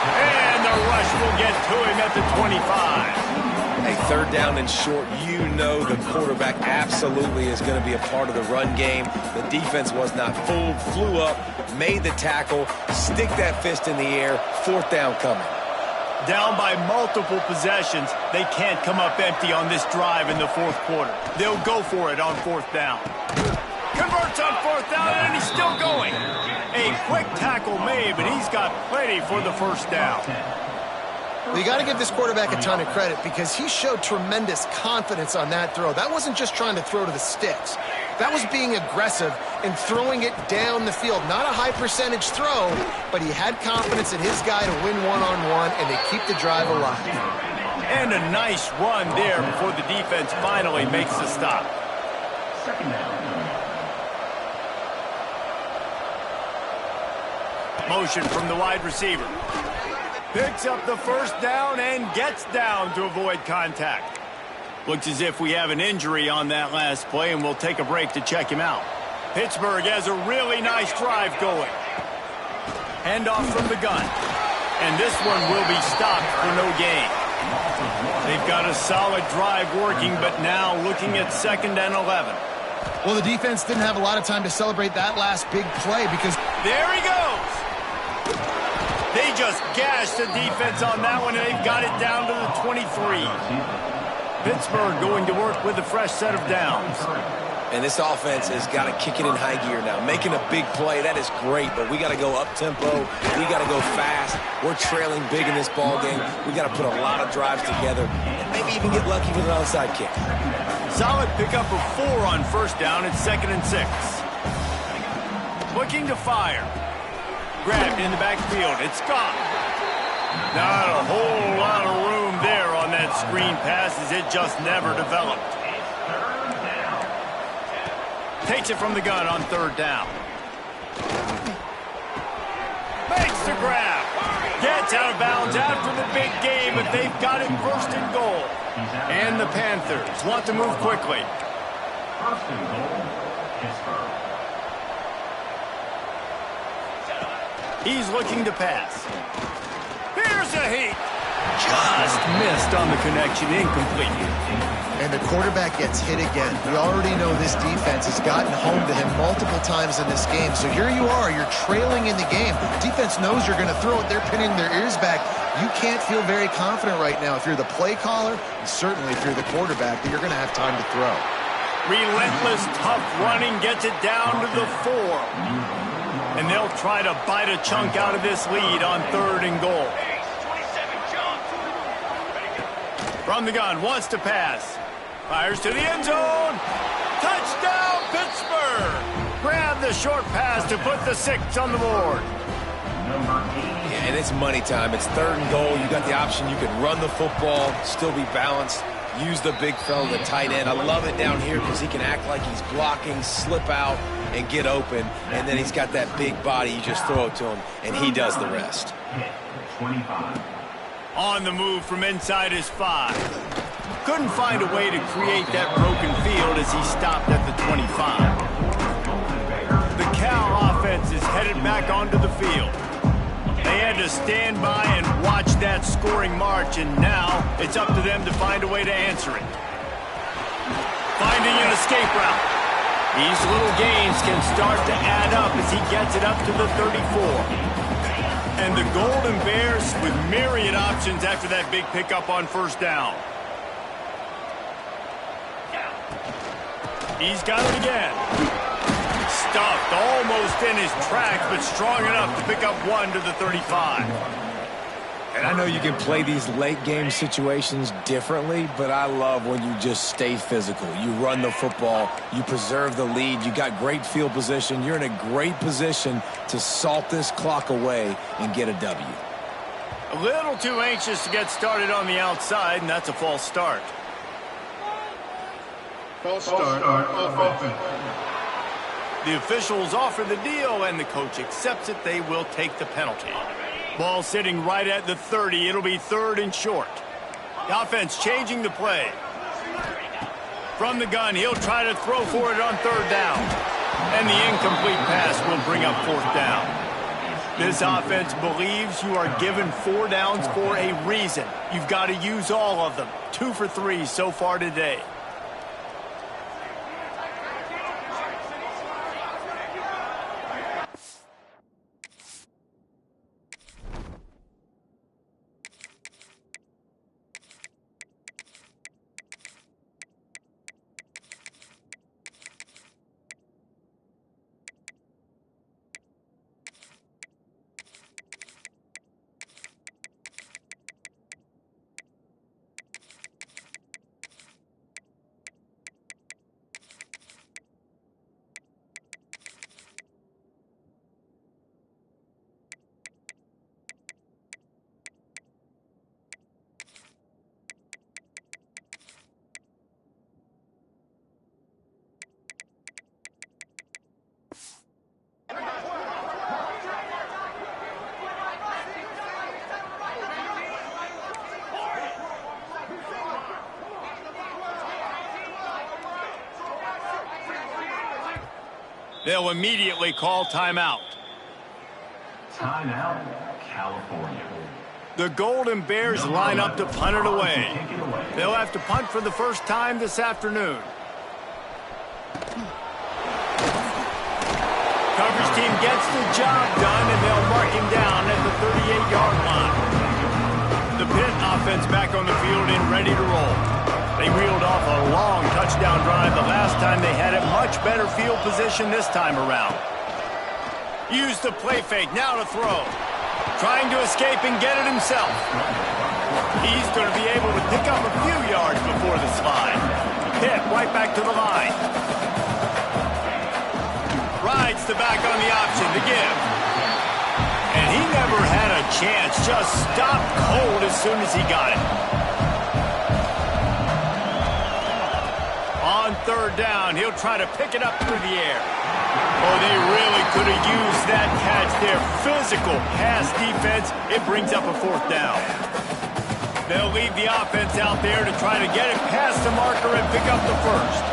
And the rush will get to him at the 25. Hey, 3rd down and short, you know the quarterback absolutely is going to be a part of the run game. The defense was not fooled, flew up, made the tackle, stick that fist in the air, 4th down coming. Down by multiple possessions, they can't come up empty on this drive in the 4th quarter. They'll go for it on 4th down. Converts on 4th down, and he's still going. A quick tackle made, but he's got plenty for the 1st down. Well, you got to give this quarterback a ton of credit because he showed tremendous confidence on that throw. That wasn't just trying to throw to the sticks. That was being aggressive and throwing it down the field. Not a high percentage throw, but he had confidence in his guy to win one-on-one, and they keep the drive alive. And a nice run there before the defense finally makes the stop. 2nd down. Motion from the wide receiver. Picks up the 1st down and gets down to avoid contact. Looks as if we have an injury on that last play, and we'll take a break to check him out. Pittsburgh has a really nice drive going. Handoff from the gun. And this one will be stopped for no gain. They've got a solid drive working, but now looking at 2nd and 11. Well, the defense didn't have a lot of time to celebrate that last big play because... There he goes! They just gashed the defense on that one, and they've got it down to the 23. Pittsburgh going to work with a fresh set of downs. And this offense has got to kick it in high gear now. Making a big play, that is great, but we got to go up-tempo. We got to go fast. We're trailing big in this ball game. We got to put a lot of drives together and maybe even get lucky with an onside kick. Solid pickup of 4 on first down. It's 2nd and 6. Looking to fire. Grabbed in the backfield. It's gone. Not a whole lot of room there on that screen pass as it just never developed. Takes it from the gun on 3rd down. Makes the grab. Gets out of bounds after the big game, but they've got it 1st and goal. And the Panthers want to move quickly. 1st and goal, Pittsburgh. He's looking to pass. Here's a heat. Just missed on the connection, incomplete. And the quarterback gets hit again. We already know this defense has gotten home to him multiple times in this game. So here you are, you're trailing in the game. Defense knows you're going to throw it. They're pinning their ears back. You can't feel very confident right now if you're the play caller, and certainly if you're the quarterback, that you're going to have time to throw. Relentless, tough running gets it down to the 4. And they'll try to bite a chunk out of this lead on 3rd and goal. From the gun, wants to pass. Fires to the end zone. Touchdown, Pittsburgh! Grab the short pass to put the 6 on the board. Yeah, and it's money time. It's 3rd and goal. You got the option. You can run the football, still be balanced, use the big fella, the tight end. I love it down here because he can act like he's blocking, slip out, and get open. And then he's got that big body. You just throw it to him, and he does the rest. 25. On the move from inside his 5. Couldn't find a way to create that broken field as he stopped at the 25. The Cal offense is headed back onto the field. They had to stand by and watch that scoring march, and now it's up to them to find a way to answer it. Finding an escape route. These little gains can start to add up as he gets it up to the 34. And the Golden Bears with myriad options after that big pickup on 1st down. He's got it again. Stuffed almost in his tracks, but strong enough to pick up 1 to the 35. And I know you can play these late game situations differently, but I love when you just stay physical. You run the football, you preserve the lead, you got great field position. You're in a great position to salt this clock away and get a W. A little too anxious to get started on the outside, and that's a false start. False start offense. The officials offer the deal, and the coach accepts it. They will take the penalty. Ball sitting right at the 30. It'll be 3rd and short. The offense changing the play. From the gun, he'll try to throw for it on 3rd down. And the incomplete pass will bring up 4th down. This offense believes you are given 4 downs for a reason. You've got to use all of them. 2 for 3 so far today. They'll immediately call timeout. Timeout, California. The Golden Bears line up to punt it away. They'll have to punt for the first time this afternoon. Coverage team gets the job done, and they'll mark him down at the 38-yard line. The Pitt offense back on the field and ready to roll. They reeled off a a long touchdown drive the last time they had it. Much better field position this time around. Use the play fake, now to throw. Trying to escape and get it himself. He's going to be able to pick up a few yards before the slide. Hit right back to the line. Rides the back on the option to give. And he never had a chance. Just stopped cold as soon as he got it. On third down, he'll try to pick it up through the air. Oh, they really could have used that catch there. Physical pass defense. It brings up a fourth down. They'll leave the offense out there to try to get it past the marker and pick up the first.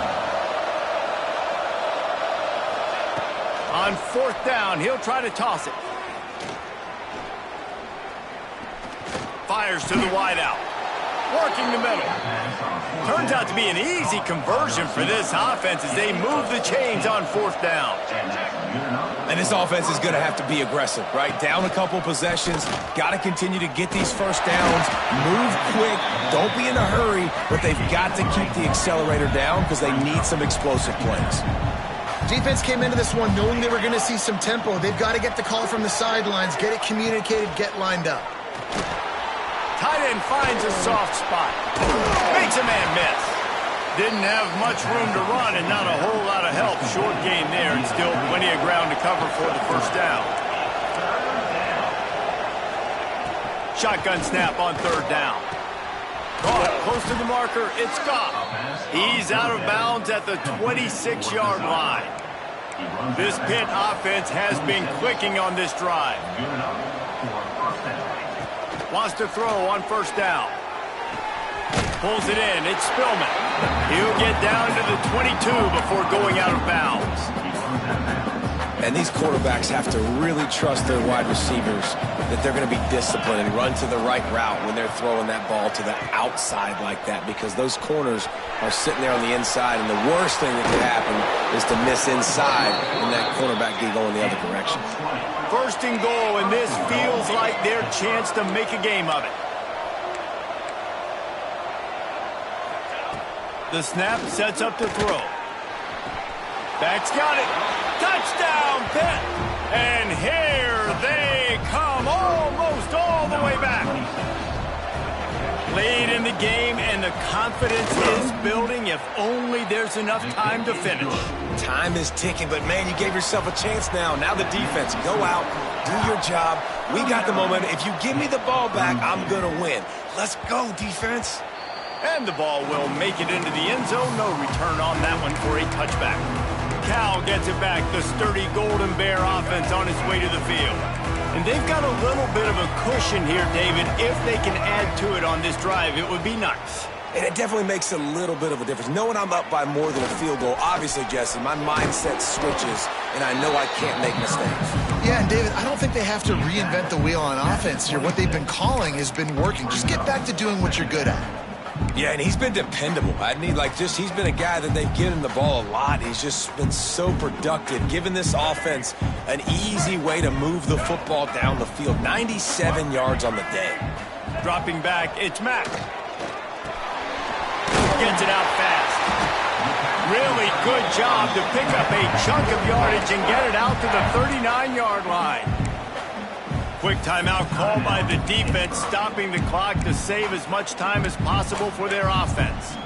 On fourth down, he'll try to toss it. Fires to the wideout. Working the middle. Turns out to be an easy conversion for this offense as they move the chains on fourth down. And this offense is going to have to be aggressive, right? Down a couple possessions. Got to continue to get these first downs. Move quick. Don't be in a hurry. But they've got to keep the accelerator down because they need some explosive plays. Defense came into this one knowing they were going to see some tempo. They've got to get the call from the sidelines, get it communicated, get lined up. Tight end finds a soft spot. Makes a man miss. Didn't have much room to run and not a whole lot of help. Short game there and still plenty of ground to cover for the first down. Shotgun snap on third down. Caught close to the marker. It's Goff. He's out of bounds at the 26-yard line. This Pitt offense has been clicking on this drive. Wants to throw on first down. Pulls it in. It's Spillman. He'll get down to the 22 before going out of bounds. And these quarterbacks have to really trust their wide receivers that they're going to be disciplined and run to the right route when they're throwing that ball to the outside like that, because those corners are sitting there on the inside, and the worst thing that could happen is to miss inside and that cornerback get going the other direction. First and goal, and this feels like their chance to make a game of it. The snap sets up to throw. Back's got it. Touchdown, Pitt! And here they come, almost all the way back. Late in the game, and the confidence is building. If only there's enough time to finish. Time is ticking, but man, you gave yourself a chance now. Now the defense, go out, do your job. We got the momentum. If you give me the ball back, I'm going to win. Let's go, defense. And the ball will make it into the end zone. No return on that one for a touchback. Cal gets it back. The sturdy Golden Bear offense on its way to the field. And they've got a little bit of a cushion here, David. If they can add to it on this drive, it would be nice. And it definitely makes a little bit of a difference. Knowing I'm up by more than a field goal, obviously, Jesse, my mindset switches, and I know I can't make mistakes. Yeah, and David, I don't think they have to reinvent the wheel on offense here. What they've been calling has been working. Just get back to doing what you're good at. Yeah, and he's been dependable. He's been a guy that they've given the ball a lot. He's just been so productive, giving this offense an easy way to move the football down the field. 97 yards on the day. Dropping back, it's Mack. Gets it out fast. Really good job to pick up a chunk of yardage and get it out to the 39-yard line. Quick timeout called by the defense, stopping the clock to save as much time as possible for their offense.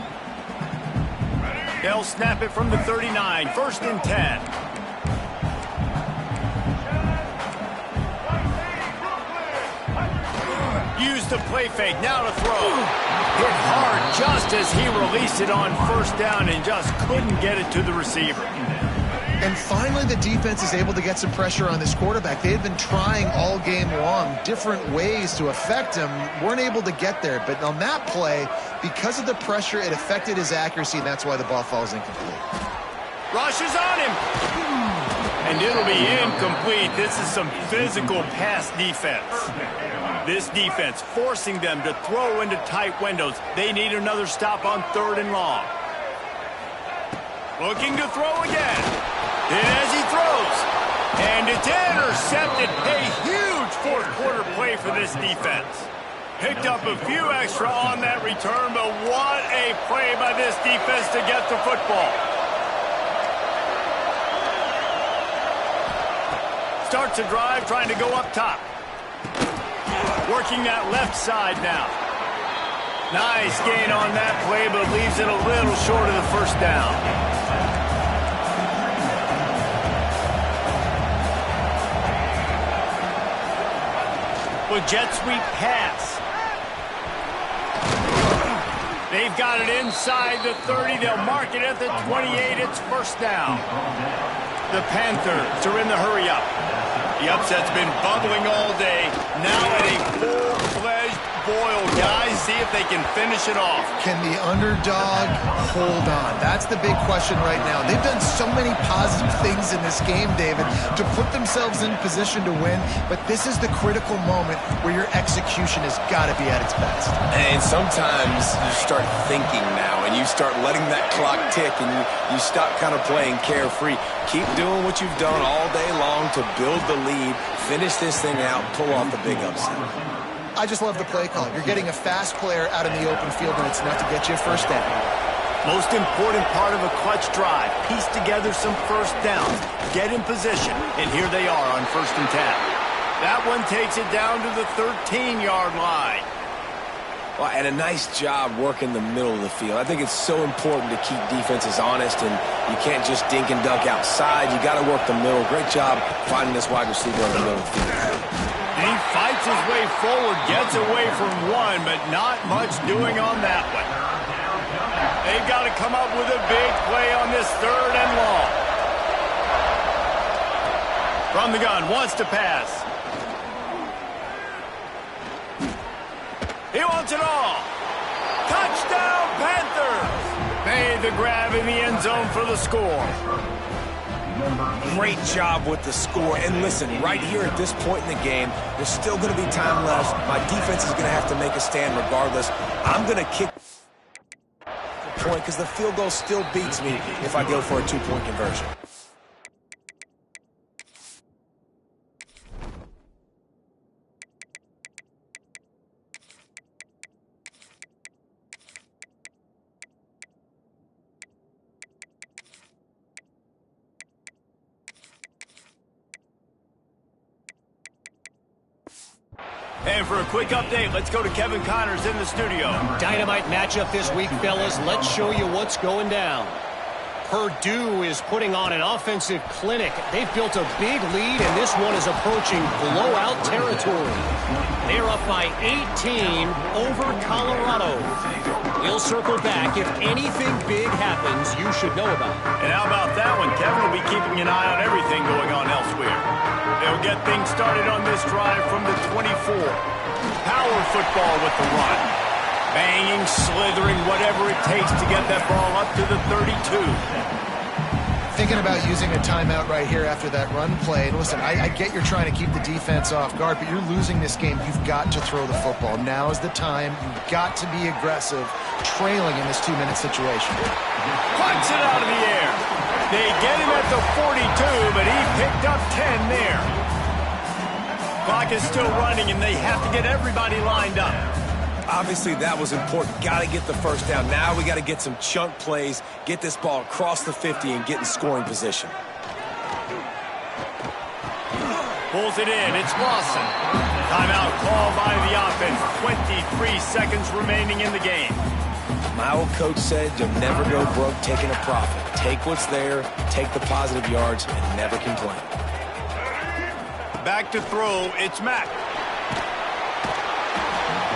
They'll snap it from the 39, 1st and 10. Use the play fake, now to throw. Hit hard just as he released it on first down and just couldn't get it to the receiver. And finally, the defense is able to get some pressure on this quarterback. They had been trying all game long different ways to affect him, weren't able to get there. But on that play, because of the pressure, it affected his accuracy, and that's why the ball falls incomplete. Rushes on him. And it'll be incomplete. This is some physical pass defense. This defense forcing them to throw into tight windows. They need another stop on 3rd and long. Looking to throw again. And as he throws, and it's intercepted. A huge fourth quarter play for this defense. Picked up a few extra on that return, but what a play by this defense to get the football. Starts a drive trying to go up top. Working that left side now. Nice gain on that play, but leaves it a little short of the first down. With jet sweep pass. They've got it inside the 30. They'll mark it at the 28. It's first down. The Panthers are in the hurry-up. The upset's been bubbling all day. Now at a full-fledged boil. Guys, see if they can finish it off. Can the underdog hold on? That's the big question right now. They've done so many positive things in this game, David, to put themselves in position to win, but this is the critical moment where your execution has got to be at its best. And sometimes you start thinking now, and you start letting that clock tick, and you stop kind of playing carefree. Keep doing what you've done all day long to build the lead, finish this thing out, pull off the big upset. I just love the play call. You're getting a fast player out in the open field, and it's enough to get you a first down. Most important part of a clutch drive. Piece together some first downs. Get in position. And here they are on 1st and 10. That one takes it down to the 13-yard line. Well, and a nice job working the middle of the field. I think it's so important to keep defenses honest, and you can't just dink and dunk outside. You got to work the middle. Great job finding this wide receiver on the middle of the field. And he fights his way forward, gets away from one, but not much doing on that one. They've got to come up with a big play on this 3rd and long. From the gun, wants to pass. He wants it all. Touchdown, Panthers! Made the grab in the end zone for the score. Great job with the score. And listen, right here at this point in the game, there's still going to be time left. My defense is going to have to make a stand regardless. I'm going to kick the point because the field goal still beats me if I go for a 2-point conversion. And for a quick update, let's go to Kevin Connors in the studio. Dynamite matchup this week, fellas. Let's show you what's going down. Purdue is putting on an offensive clinic. They've built a big lead, and this one is approaching blowout territory. They're up by 18 over Colorado. We'll circle back. If anything big happens, you should know about it. And how about that one? Kevin will be keeping an eye on everything going on elsewhere. They'll get things started on this drive from the 24. Power football with the run. Banging, slithering, whatever it takes to get that ball up to the 32. Thinking about using a timeout right here after that run play. And listen, I get you're trying to keep the defense off guard, but you're losing this game. You've got to throw the football. Now is the time. You've got to be aggressive, trailing in this 2-minute situation. Punts it out of the air. They get him at the 42, but he picked up 10 there. Clock is still running, and they have to get everybody lined up. Obviously, that was important. Got to get the first down. Now we got to get some chunk plays, get this ball across the 50, and get in scoring position. Pulls it in. It's Lawson. Timeout call by the offense. 23 seconds remaining in the game. My old coach said you'll never go broke taking a profit. Take what's there, take the positive yards, and never complain. Back to throw. It's Mack.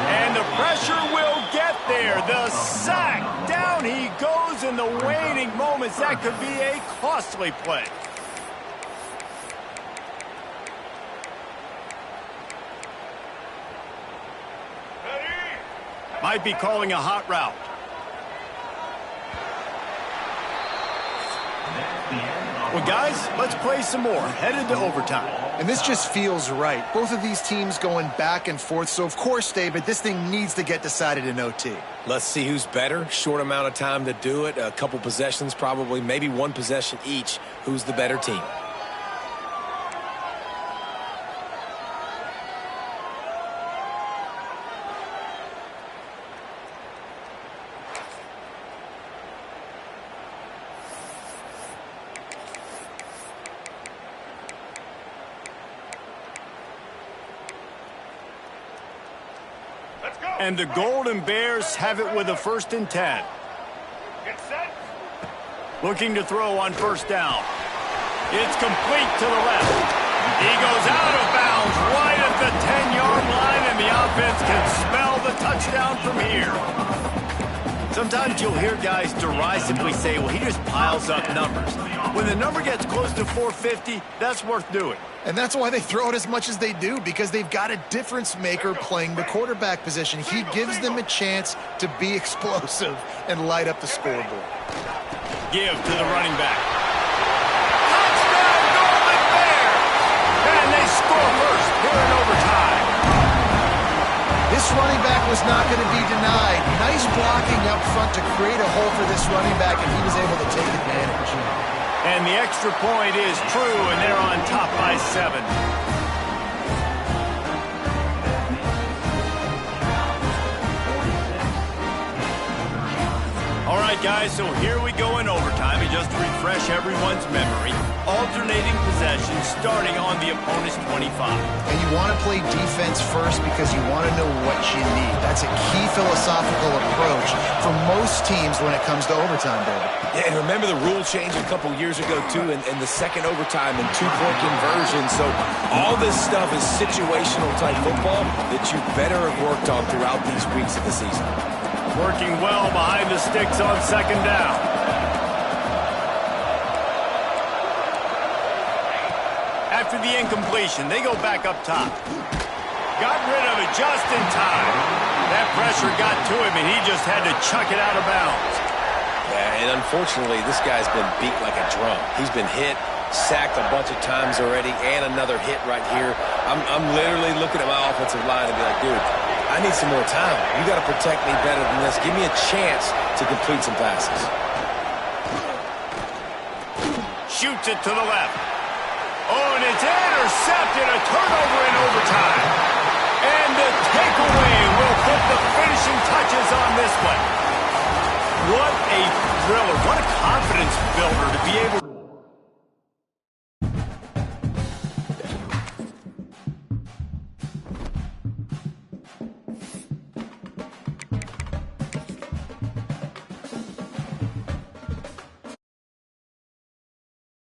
And the pressure will get there. The sack. Down he goes in the waning moments. That could be a costly play. Might be calling a hot route. Well, guys, let's play some more. Headed to overtime. And this just feels right. Both of these teams going back and forth. So, of course, David, this thing needs to get decided in OT. Let's see who's better. Short amount of time to do it. A couple possessions probably. Maybe one possession each. Who's the better team? And the Golden Bears have it with a 1st and 10. Looking to throw on 1st down. It's complete to the left. He goes out of bounds right at the 10-yard line, and the offense can smell the touchdown from here. Sometimes you'll hear guys derisively say, well, he just piles up numbers. When the number gets close to 450, that's worth doing. And that's why they throw it as much as they do, because they've got a difference maker playing the quarterback position. He gives them a chance to be explosive and light up the scoreboard. Give to the running back. Touchdown, Golden Bears! And they score first here in overtime. This running back was not going to be denied. Nice blocking up front to create a hole for this running back, and he was able to take advantage. And the extra point is true, and they're on top by 7. All right, guys, so here we go in overtime. And just to refresh everyone's memory, alternating possession starting on the opponent's 25. And you want to play defense first because you want to know what you need. That's a key philosophical approach for most teams when it comes to overtime, David. Yeah, and remember the rule change a couple years ago, too, and the second overtime and 2-point conversion. So all this stuff is situational type football that you better have worked on throughout these weeks of the season. Working well behind the sticks on 2nd down. After the incompletion, they go back up top. Got rid of it just in time. That pressure got to him, and he just had to chuck it out of bounds. Yeah, and unfortunately, this guy's been beat like a drum. He's been hit, sacked a bunch of times already, and another hit right here. I'm literally looking at my offensive line and be like, dude, I need some more time. You got to protect me better than this. Give me a chance to complete some passes. Shoots it to the left. Oh, and it's intercepted. A turnover in overtime. And the takeaway will put the finishing touches on this one. What a thriller. What a confidence builder to be able to